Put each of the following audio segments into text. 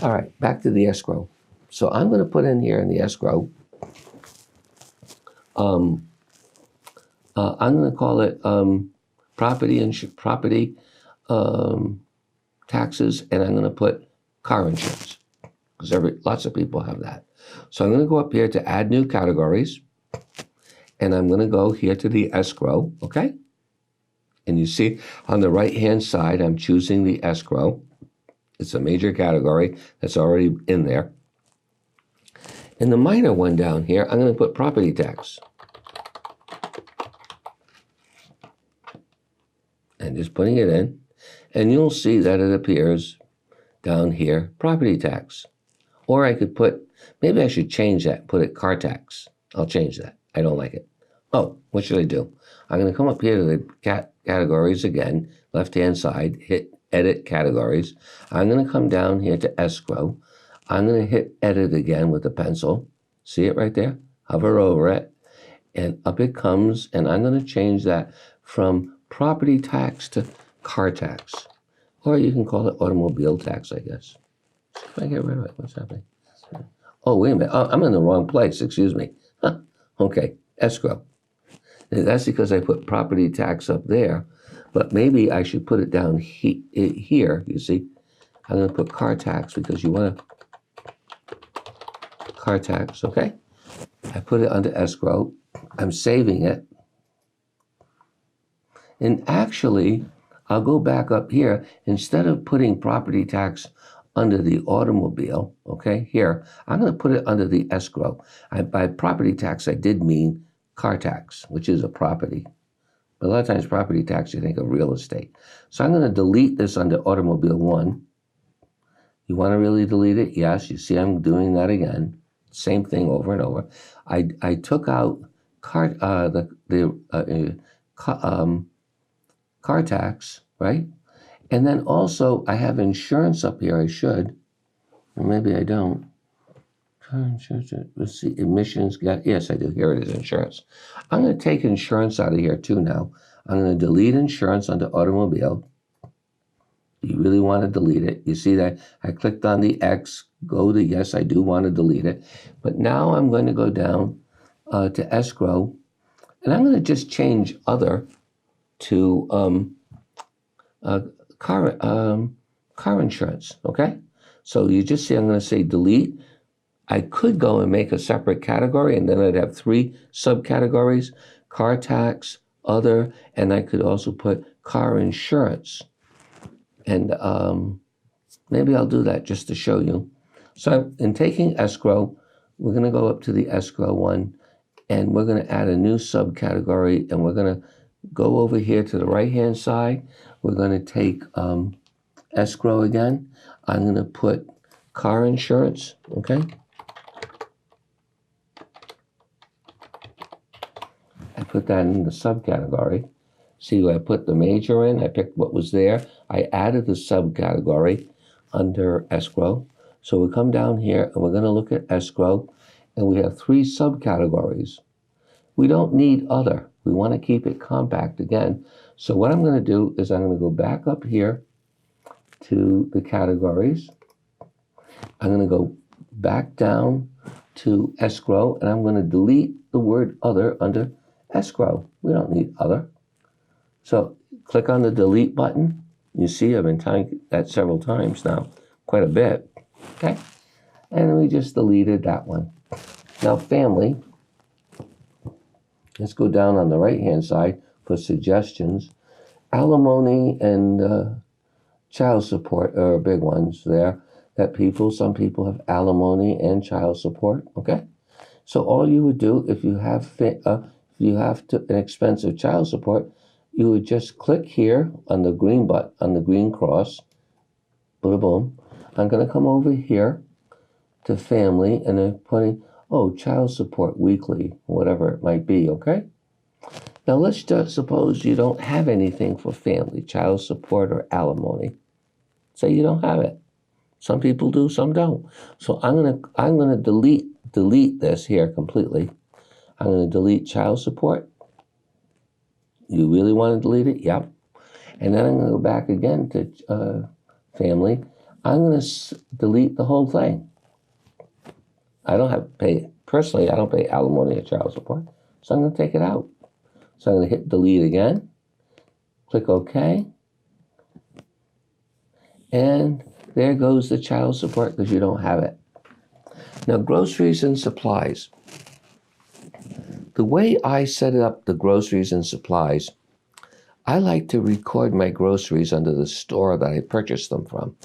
All right, back to the escrow. So I'm going to put in here in the escrow, I'm going to call it property taxes, and I'm going to put car insurance because lots of people have that. So I'm going to go up here to add new categories, and I'm going to go here to the escrow, okay? And you see on the right-hand side, I'm choosing the escrow. It's a major category that's already in there. And the minor one down here, I'm going to put property tax. And just putting it in. And you'll see that it appears down here, property tax. Or I could put, maybe I should change that, put it car tax. I'll change that. I don't like it. Oh, what should I do? I'm going to come up here to the categories again, left-hand side, hit edit categories. I'm going to come down here to escrow. I'm going to hit edit again with the pencil. See it right there? Hover over it, and up it comes, and I'm going to change that from property tax to car tax. Or you can call it automobile tax, I guess. If I get rid of it, what's happening? Oh, wait a minute. Oh, I'm in the wrong place. Excuse me. Huh. Okay, escrow. And that's because I put property tax up there, but maybe I should put it down here. You see, I'm going to put car tax because you want to car tax. Okay, I put it under escrow. I'm saving it, and actually, I'll go back up here. Instead of putting property tax under the automobile, okay, here, I'm going to put it under the escrow. By property tax, I did mean car tax, which is a property. But a lot of times property tax, you think of real estate. So I'm going to delete this under automobile 1. You want to really delete it? Yes, you see I'm doing that again. Same thing over and over. I took out car tax, right? And then also I have insurance up here. I should, or maybe I don't. Let's see, emissions, yes, I do. Here it is, insurance. I'm going to take insurance out of here too now. I'm going to delete insurance under automobile. You really want to delete it. You see that I clicked on the X, go to yes, I do want to delete it. But now I'm going to go down to escrow, and I'm going to just change other to car insurance, okay? So you just see I'm going to say delete. I could go and make a separate category, and then I'd have 3 subcategories: car tax, other, and I could also put car insurance. And maybe I'll do that just to show you. So in taking escrow, we're going to go up to the escrow one, and we're going to add a new subcategory, and we're going to go over here to the right-hand side. We're going to take escrow again. I'm going to put car insurance, okay? I put that in the subcategory. See, I put the major in, I picked what was there. I added the subcategory under escrow. So we come down here and we're going to look at escrow, and we have 3 subcategories. We don't need other. We want to keep it compact again. So what I'm going to do is I'm going to go back up here to the categories. I'm going to go back down to escrow, and I'm going to delete the word other under escrow. We don't need other. So click on the delete button. You see I've been typing that several times now, quite a bit, okay? And we just deleted that one. Now family, let's go down on the right-hand side for suggestions. Alimony and child support are big ones there that some people have alimony and child support, okay? So all you would do if you have an expensive child support, you would just click here on the green button, on the green cross, boom, boom. I'm going to come over here to family, and I'm putting, child support weekly, whatever it might be, okay? Now let's just suppose you don't have anything for family, child support or alimony. Say you don't have it. Some people do, some don't. So I'm gonna delete this here completely. I'm going to delete child support. You really want to delete it? Yep. And then I'm going to go back again to family. I'm going to delete the whole thing. I don't pay alimony or child support, so I'm going to take it out. So I'm going to hit delete again, click OK, and there goes the child support because you don't have it. Now, groceries and supplies. The way I set up the groceries and supplies, I like to record my groceries under the store that I purchased them from.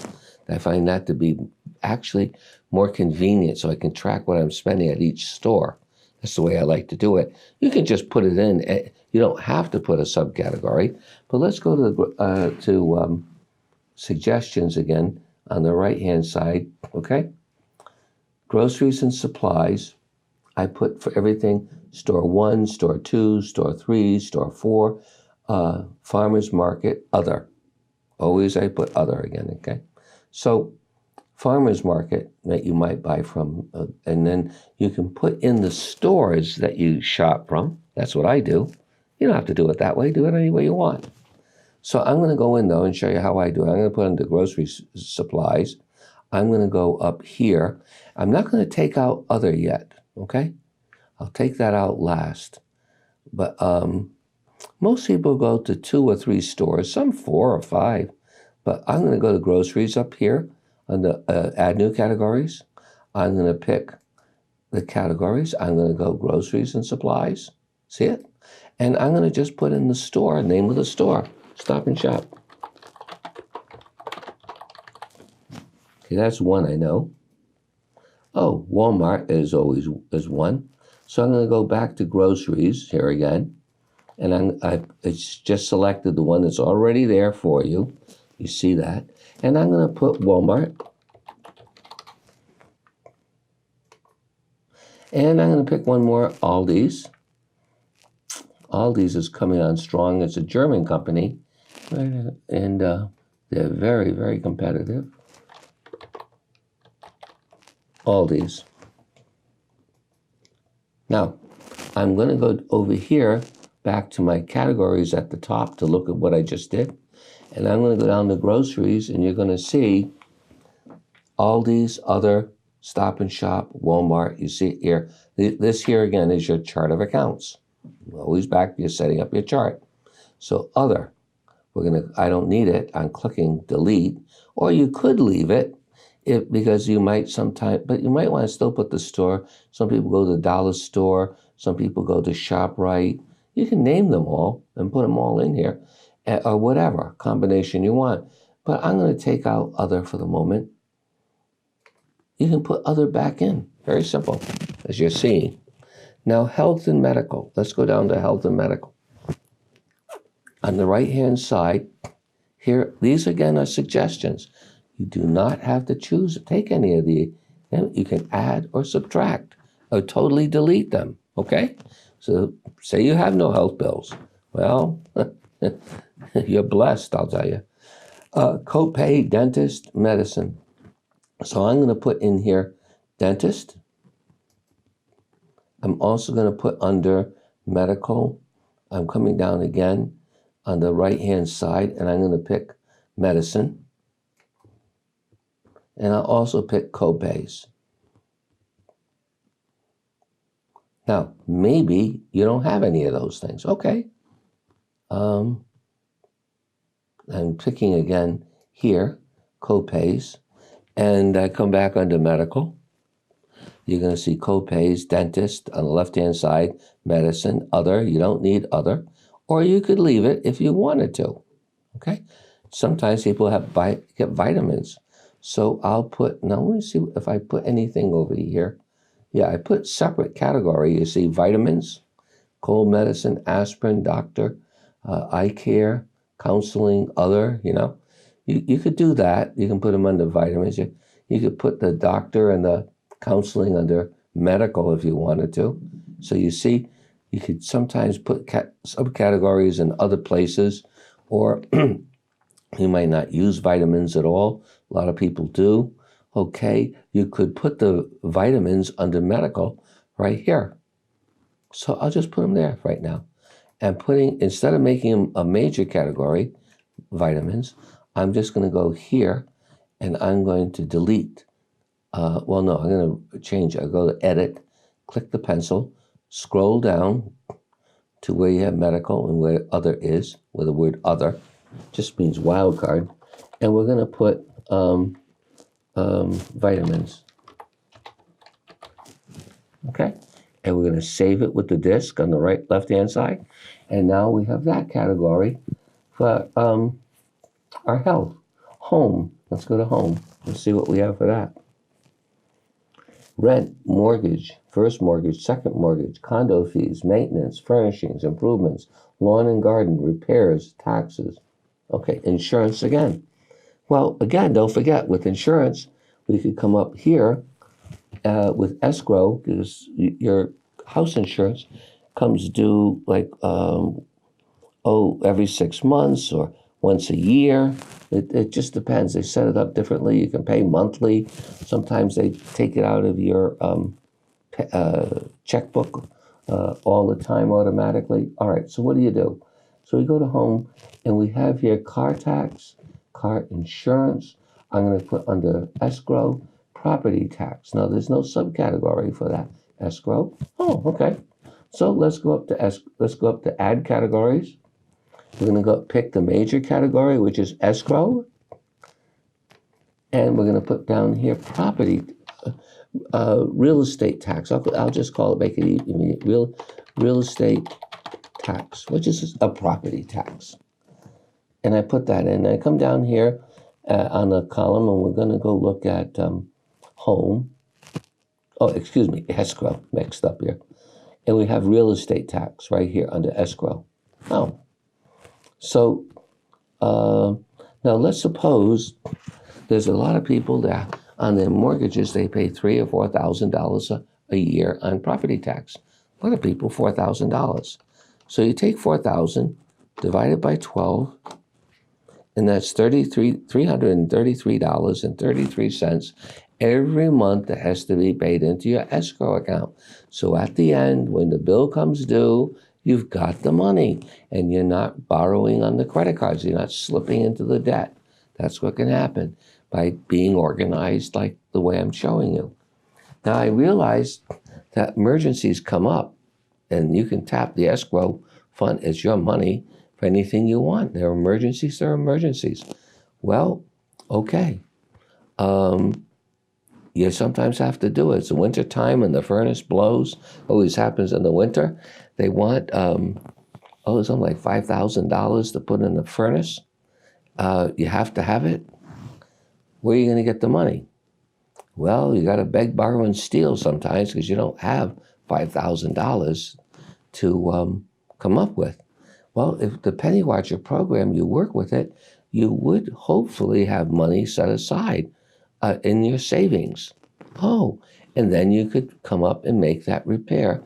I find that to be actually more convenient so I can track what I'm spending at each store. That's the way I like to do it. You can just put it in. You don't have to put a subcategory. But let's go to suggestions again on the right-hand side, okay? Groceries and supplies. I put for everything, store 1, store 2, store 3, store 4, farmer's market, other. Always I put other again, okay? So farmer's market that you might buy from, and then you can put in the stores that you shop from. That's what I do. You don't have to do it that way. Do it any way you want. So I'm going to go in, though, and show you how I do it. I'm going to put into grocery supplies. I'm going to go up here. I'm not going to take out other yet, okay? I'll take that out last. But most people go to 2 or 3 stores, some 4 or 5. But I'm going to go to groceries up here on the add new categories. I'm going to pick the categories. I'm going to go groceries and supplies. See it? And I'm going to just put in the store, name of the store, Stop and Shop. Okay, that's one I know. Oh, Walmart is one. So I'm going to go back to groceries here again. And it's just selected the one that's already there for you. You see that. And I'm going to put Walmart. And I'm going to pick one more, Aldi's. Aldi's is coming on strong. It's a German company. And they're very, very competitive. Aldi's. Now, I'm going to go over here back to my categories at the top to look at what I just did. And I'm going to go down to groceries, and you're going to see Aldi's, other, Stop and Shop, Walmart. You see it here. This here again is your chart of accounts. Always back, you're setting up your chart. So other, I don't need it. I'm clicking delete, or you could leave it because you might but you might want to still put the store. Some people go to the dollar store. Some people go to ShopRite. You can name them all and put them all in here, or whatever combination you want. But I'm going to take out other for the moment. You can put other back in. Very simple, as you're seeing. Now, health and medical. Let's go down to health and medical. On the right-hand side, here, these again are suggestions. You do not have to take any of these. You can add or subtract or totally delete them, okay? So say you have no health bills. Well, you're blessed, I'll tell you. Copay, dentist, medicine. So I'm going to put in here dentist. I'm also going to put under medical. I'm coming down again on the right-hand side, and I'm going to pick medicine. And I'll also pick copays. Now, maybe you don't have any of those things. Okay. I'm picking again here, copays, and I come back under medical. You're going to see copays, dentist on the left-hand side, medicine, other. You don't need other. Or you could leave it if you wanted to. Okay? Sometimes people get vitamins. So I'll put, now let me see if I put anything over here. Yeah, I put separate category. You see vitamins, cold medicine, aspirin, doctor, eye care, counseling, other, You could do that. You can put them under vitamins. You could put the doctor and the counseling under medical if you wanted to. So you see, you could sometimes put subcategories in other places, or you might not use vitamins at all. A lot of people do. Okay, you could put the vitamins under medical right here. So I'll just put them there right now. And instead of making them a major category, vitamins, I'm just going to go here and I'm going to delete. Well, no, I'm going to change. I go to Edit, click the pencil, scroll down to where you have medical and where other is, where the word other just means wild card. And we're going to put vitamins. Okay. And we're going to save it with the disk on the left-hand side. And now we have that category for our health. Home. Let's go to home. Let's see what we have for that. Rent, mortgage, first mortgage, second mortgage, condo fees, maintenance, furnishings, improvements, lawn and garden, repairs, taxes. Okay, insurance again. Well, again, don't forget, with insurance, we could come up here with escrow, because your house insurance comes due like, every 6 months or once a year. It just depends. They set it up differently. You can pay monthly. Sometimes they take it out of your checkbook all the time automatically. All right, so what do? So we go to home, and we have here car tax, car insurance. I'm going to put under escrow, property tax. Now, there's no subcategory for that escrow. Oh, okay. So let's go up to add categories. We're going to go pick the major category, which is escrow. And we're going to put down here property, real estate tax. I'll just call it, make it easy, real estate tax, which is a property tax. And I put that in. I come down here on the column, and we're going to go look at home. Oh, excuse me, escrow, mixed up here. And we have real estate tax right here under escrow. Oh. So now let's suppose there's a lot of people that on their mortgages, they pay $3,000 or $4,000 a year on property tax. A lot of people, $4,000. So you take 4,000 divided by 12, and that's $333.33 every month that has to be paid into your escrow account. So at the end, when the bill comes due, you've got the money, and you're not borrowing on the credit cards. You're not slipping into the debt. That's what can happen by being organized like the way I'm showing you. Now, I realized that emergencies come up, and you can tap the escrow fund as your money for anything you want. There are emergencies. Well, okay. You sometimes have to do it. It's the winter time and the furnace blows. Always happens in the winter. They want, something like $5,000 to put in the furnace. You have to have it. Where are you going to get the money? Well, you got to beg, borrow, and steal sometimes, because you don't have $5,000 to come up with. Well, if the Penny Watcher program, you work with it, you would hopefully have money set aside in your savings. Oh, and then you could come up and make that repair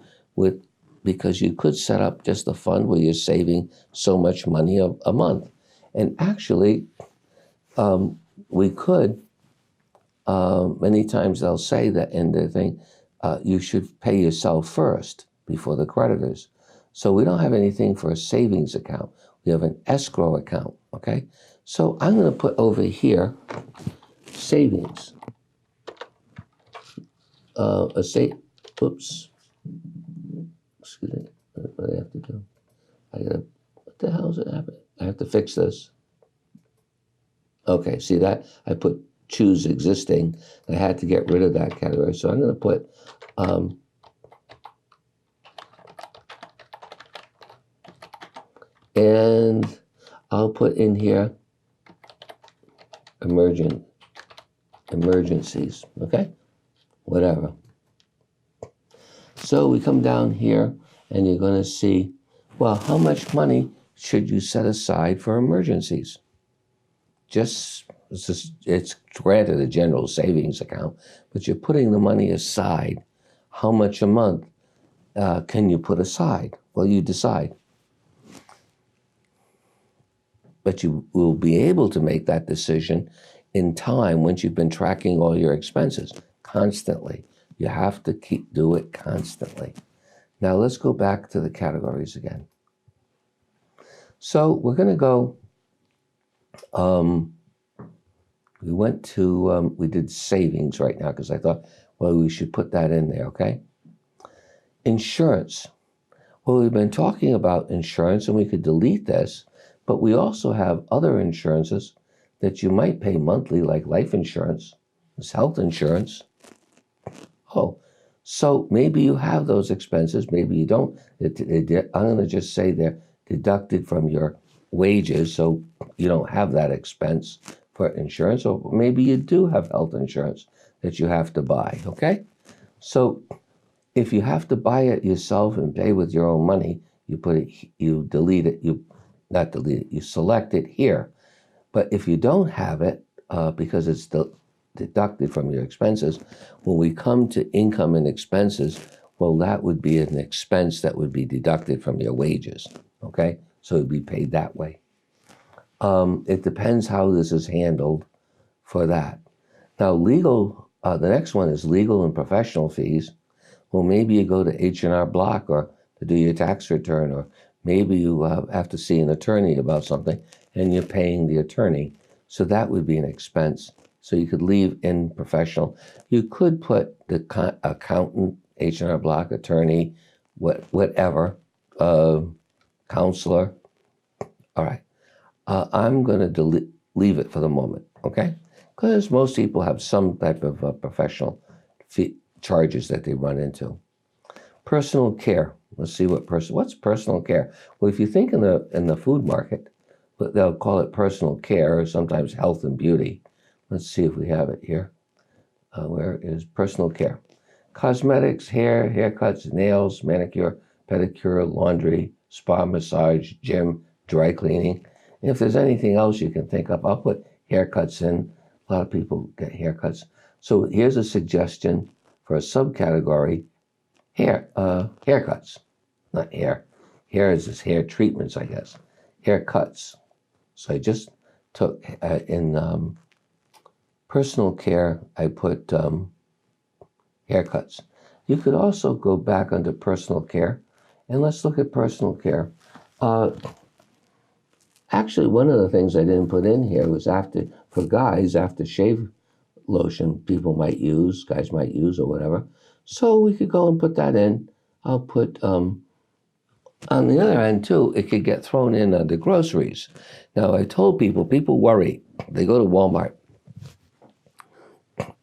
because you could set up just a fund where you're saving so much money a month. And actually, we could, many times they'll say that in the thing, you should pay yourself first before the creditors. So we don't have anything for a savings account. We have an escrow account, okay? So I'm going to put over here savings. Oops. Excuse me. What do I have to do? What the hell is it happening? I have to fix this. Okay, see that? I put choose existing. I had to get rid of that category. So I'm going to put and I'll put in here emergencies, okay? Whatever. So we come down here, and you're going to see, well, how much money should you set aside for emergencies? It's granted a general savings account, but you're putting the money aside. How much a month can you put aside? Well, you decide. But you will be able to make that decision in time once you've been tracking all your expenses constantly. You have to do it constantly. Now let's go back to the categories again. So we're going to go We went to, we did savings right now because I thought, well, we should put that in there, okay? Insurance. Well, we've been talking about insurance and we could delete this, but we also have other insurances that you might pay monthly, like life insurance, it's health insurance. Oh, so maybe you have those expenses, maybe you don't. I'm going to just say they're deducted from your wages, so you don't have that expense for insurance, or maybe you do have health insurance that you have to buy, okay? So if you have to buy it yourself and pay with your own money, you put it, you delete it, not delete it, you select it here. But if you don't have it, because it's deducted from your expenses, when we come to income and expenses, well, that would be an expense that would be deducted from your wages, okay? So it'd be paid that way. It depends how this is handled for that. Now, legal, the next one is legal and professional fees. Well, maybe you go to H&R Block or to do your tax return, or maybe you have to see an attorney about something and you're paying the attorney. So that would be an expense. So you could leave in professional. You could put the accountant, H&R Block, attorney, whatever, counselor. All right. I'm going to leave it for the moment, okay? Because most people have some type of professional fee charges that they run into. Personal care. Let's see what's personal care. Well, if you think in the food market, they'll call it personal care, or sometimes health and beauty. Let's see if we have it here. Where is personal care? Cosmetics, hair, haircuts, nails, manicure, pedicure, laundry, spa, massage, gym, dry cleaning. And if there's anything else you can think of, I'll put haircuts in. A lot of people get haircuts. So here's a suggestion for a subcategory: haircuts, not hair. Hair is just hair treatments, I guess. Haircuts. So I just took in personal care, I put haircuts. You could also go back under personal care, and let's look at personal care. Actually, one of the things I didn't put in here was for guys, aftershave lotion guys might use or whatever. So we could go and put that in. I'll put, on the other end too, it could get thrown in under groceries. Now, I told people worry. They go to Walmart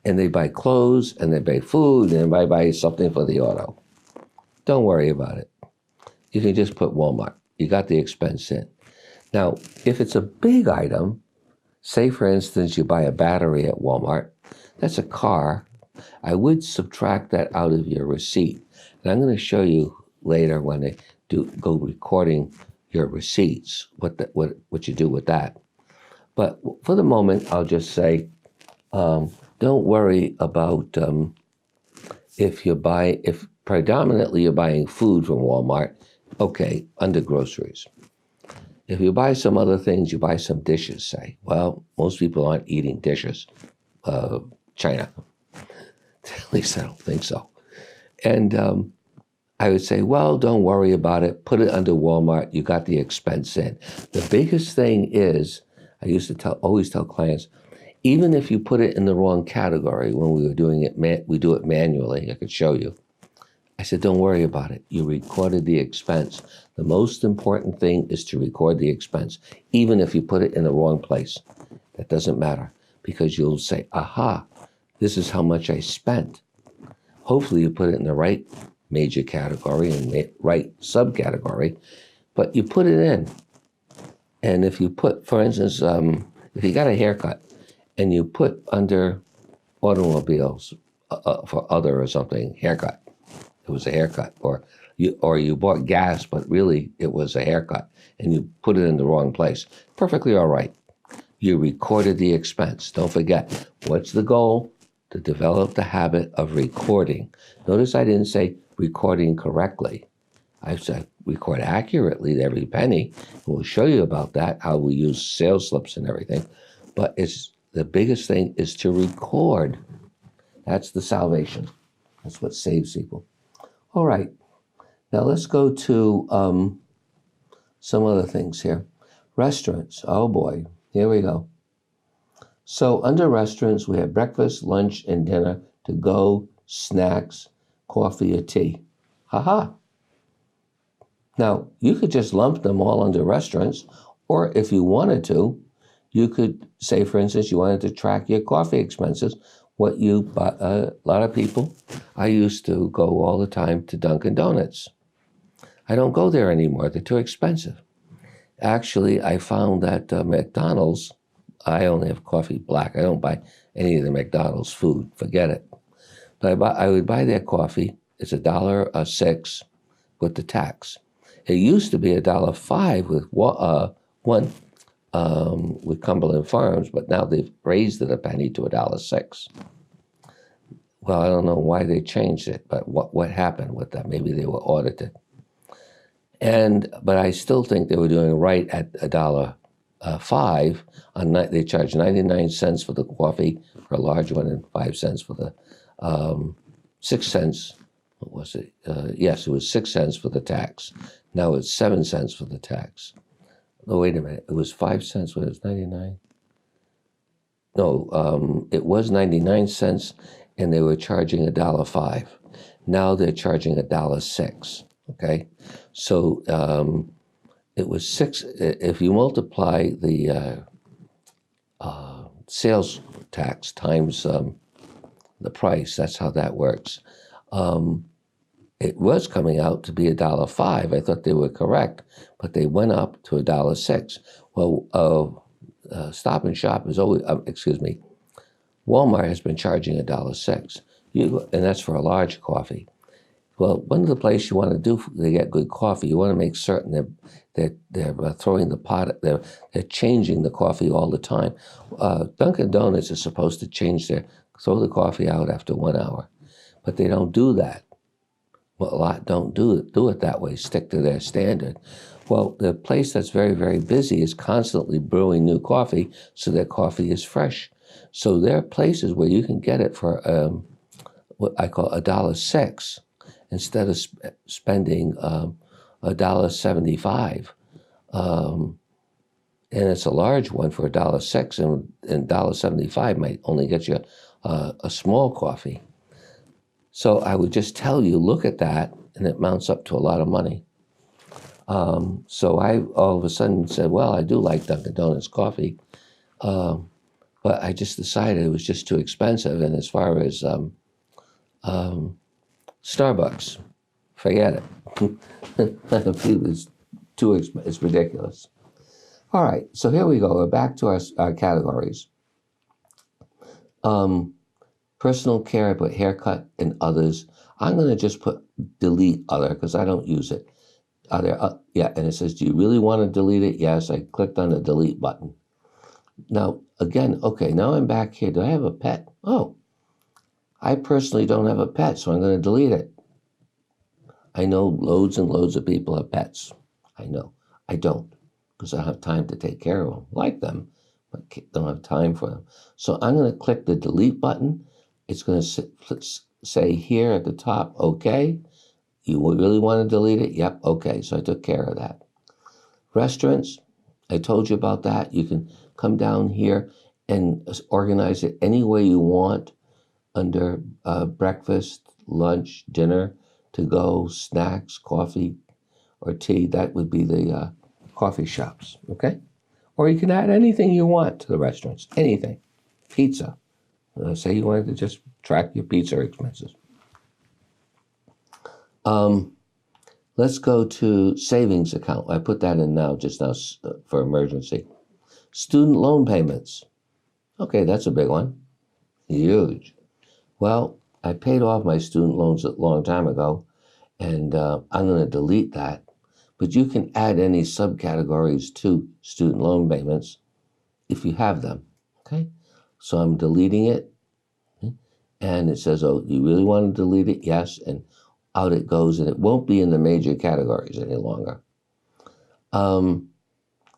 and they buy clothes and they buy food and they buy something for the auto. Don't worry about it. You can just put Walmart. You got the expense in. Now, if it's a big item, say for instance, you buy a battery at Walmart, that's a car, I would subtract that out of your receipt. And I'm going to show you later when they go recording your receipts, what you do with that. But for the moment, I'll just say, don't worry about if predominantly you're buying food from Walmart, okay, under groceries. If you buy some other things, you buy some dishes, say. Well, most people aren't eating dishes. China. At least I don't think so. And I would say, well, don't worry about it. Put it under Walmart. You got the expense in. The biggest thing is, I used to always tell clients, even if you put it in the wrong category when we were doing it, we do it manually. I could show you. I said, don't worry about it. You recorded the expense. The most important thing is to record the expense, even if you put it in the wrong place. That doesn't matter, because you'll say, aha, this is how much I spent. Hopefully you put it in the right major category and right subcategory, but you put it in. And if you put, for instance, if you got a haircut and you put under automobiles for other or something, haircut, it was a haircut, or you bought gas, but really it was a haircut, and you put it in the wrong place. Perfectly all right. You recorded the expense. Don't forget, what's the goal? To develop the habit of recording. Notice I didn't say recording correctly. I said record accurately every penny. We'll show you about that, how we use sales slips and everything. But the biggest thing is to record. That's the salvation. That's what saves people. All right, now let's go to some other things here. Restaurants, oh boy, here we go. So under restaurants, we have breakfast, lunch, and dinner to go, snacks, coffee or tea. Haha. Now, you could just lump them all under restaurants, or if you wanted to, you could say, for instance, you wanted to track your coffee expenses, what you buy. A lot of people, I used to go all the time to Dunkin' Donuts. I don't go there anymore. They're too expensive. Actually, I found that McDonald's, I only have coffee black. I don't buy any of the McDonald's food. Forget it. But I would buy their coffee. It's $1.06 with the tax. It used to be $1.05 with one with Cumberland Farms, but now they've raised it a penny to $1.06. Well, I don't know why they changed it, but what happened with that? Maybe they were audited. But I still think they were doing right at $1.05. They charge 99 cents for the coffee for a large one and 5 cents for the 6 cents. What was it? Yes, it was 6 cents for the tax. Now it's 7 cents for the tax. No, wait a minute. It was 5 cents when it was 99. No, it was 99 cents, and they were charging $1.05. Now they're charging $1.06. Okay, so it was 6. If you multiply the sales tax times the price, that's how that works. It was coming out to be $1.05. I thought they were correct, but they went up to $1.06. Well, Stop and Shop is always, Walmart has been charging $1.06, and that's for a large coffee. Well, one of the places you want to do to get good coffee, you want to make certain that they're throwing the pot, they're changing the coffee all the time. Dunkin' Donuts is supposed to throw the coffee out after 1 hour, but they don't do that. Well, a lot don't do it that way, stick to their standard. Well, the place that's very, very busy is constantly brewing new coffee, so their coffee is fresh. So there are places where you can get it for what I call $1.06 instead of spending $1.75. And it's a large one for $1.06, and $1.75 might only get you a small coffee. So I would just tell you, look at that, and it mounts up to a lot of money. So I all of a sudden said, well, I do like Dunkin' Donuts coffee, but I just decided it was just too expensive. And as far as Starbucks, forget it. It's ridiculous. All right, so here we go. We're back to our categories. Personal care, I put haircut and others. I'm going to just delete other because I don't use it. Yeah, and it says, do you really want to delete it? Yes, I clicked on the delete button. Now, again, okay, now I'm back here. Do I have a pet? Oh, I personally don't have a pet, so I'm going to delete it. I know loads and loads of people have pets. I know. I don't, because I have time to take care of them. Like them, but don't have time for them. So I'm going to click the delete button. It's going to say here at the top, okay. You really want to delete it? Yep, okay, so I took care of that. Restaurants, I told you about that. You can come down here and organize it any way you want under breakfast, lunch, dinner, to go, snacks, coffee, or tea. That would be the coffee shops, okay? Or you can add anything you want to the restaurants, anything. Pizza. Say you wanted to just track your pizza expenses. Let's go to savings account. I put that in now, just now for emergency. Student loan payments. Okay, that's a big one. Huge. Well, I paid off my student loans a long time ago, and I'm going to delete that. But you can add any subcategories to student loan payments if you have them, okay? So I'm deleting it, and it says, oh, you really want to delete it? Yes, and out it goes, and it won't be in the major categories any longer.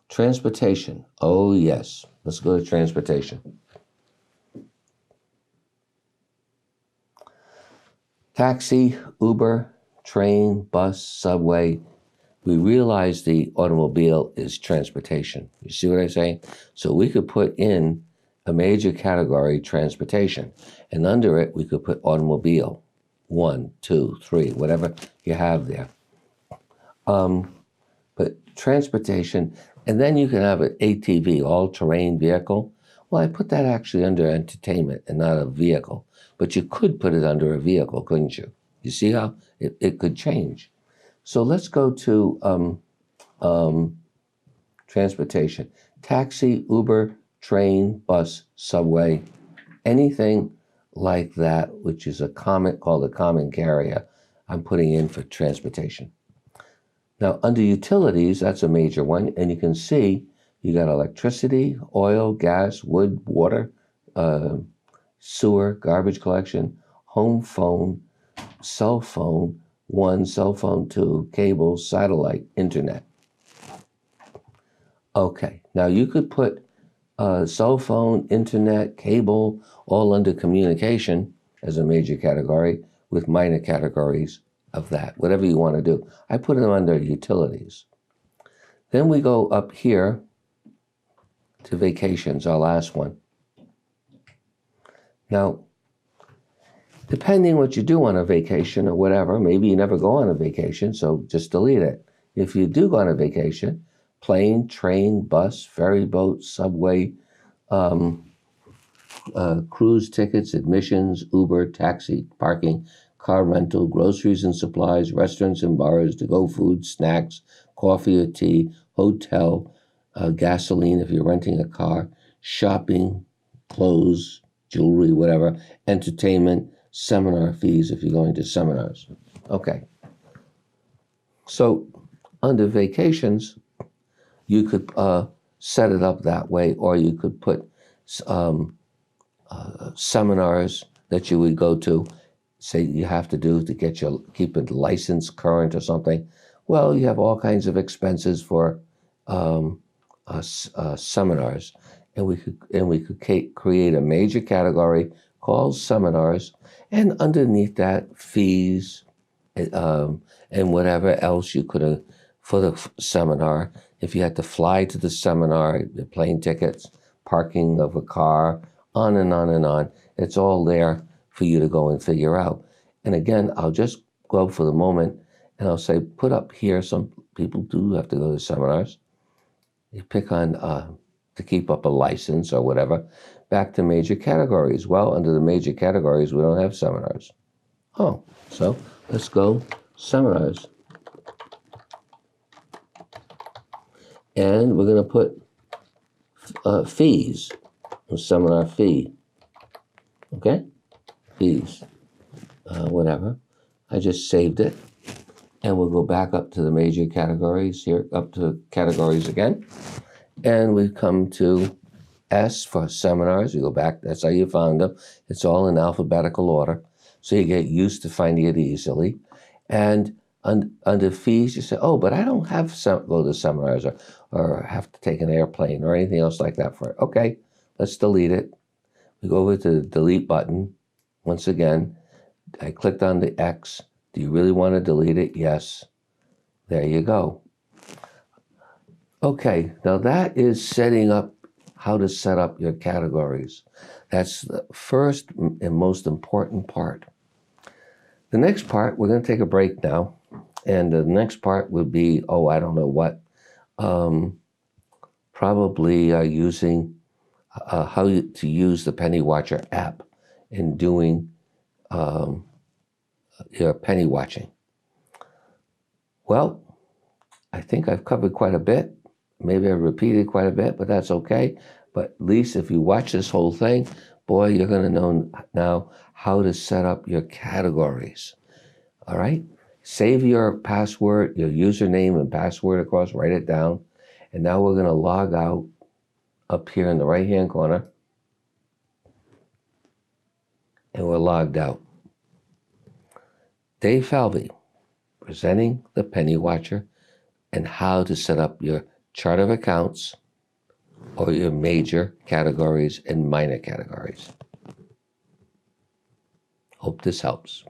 Transportation. Oh, yes. Let's go to transportation. Taxi, Uber, train, bus, subway. We realize the automobile is transportation. You see what I'm saying? So we could put in a major category, transportation. And under it, we could put automobile, 1, 2, 3, whatever you have there. But transportation, and then you can have an ATV, all-terrain vehicle. Well, I put that actually under entertainment and not a vehicle. But you could put it under a vehicle, couldn't you? You see how it could change. So let's go to transportation. Taxi, Uber, train, bus, subway, anything like that, which is called a common carrier, I'm putting in for transportation. Now, under utilities, that's a major one, and you can see you got electricity, oil, gas, wood, water, sewer, garbage collection, home phone, cell phone 1, cell phone 2, cable, satellite, internet. Okay, now you could put cell phone, internet, cable, all under communication as a major category with minor categories of that, whatever you want to do. I put them under utilities. Then we go up here to vacations, our last one. Now, depending what you do on a vacation or whatever, maybe you never go on a vacation, so just delete it. If you do go on a vacation, plane, train, bus, ferry boat, subway, cruise tickets, admissions, Uber, taxi, parking, car rental, groceries and supplies, restaurants and bars, to-go food, snacks, coffee or tea, hotel, gasoline if you're renting a car, shopping, clothes, jewelry, whatever, entertainment, seminar fees if you're going to seminars. Okay. So under vacations, you could set it up that way, or you could put seminars that you would go to, say you have to do to keep a license current or something. Well, you have all kinds of expenses for seminars, and we could create a major category called seminars, and underneath that, fees and whatever else you could have for the seminar. If you had to fly to the seminar, the plane tickets, parking of a car, on and on and on. It's all there for you to go and figure out. And again, I'll just go for the moment and I'll say, put up here, some people do have to go to seminars. You pick on to keep up a license or whatever. Back to major categories. Well, under the major categories, we don't have seminars. Oh, so let's go seminars. And we're going to put fees, a seminar fee. Okay? Fees, whatever. I just saved it. And we'll go back up to the major categories here, up to categories again. And we come to S for seminars. You go back, that's how you found them. It's all in alphabetical order. So you get used to finding it easily. And under fees, you say, oh, but I don't have go to seminars or have to take an airplane or anything else like that for it. Okay, let's delete it. We go over to the delete button. Once again, I clicked on the X. Do you really want to delete it? Yes. There you go. Okay, now that is setting up how to set up your categories. That's the first and most important part. The next part, we're going to take a break now. And the next part would be, I don't know what, probably using how to use the Penny Watcher app in doing your penny watching. Well, I think I've covered quite a bit. Maybe I repeated quite a bit, but that's okay. But at least if you watch this whole thing, boy, you're going to know now how to set up your categories. All right? Save your password, your username and password across, write it down. And now we're going to log out up here in the right-hand corner. And we're logged out. Dave Falvey, presenting the Penny Watcher and how to set up your chart of accounts or your major categories and minor categories. Hope this helps.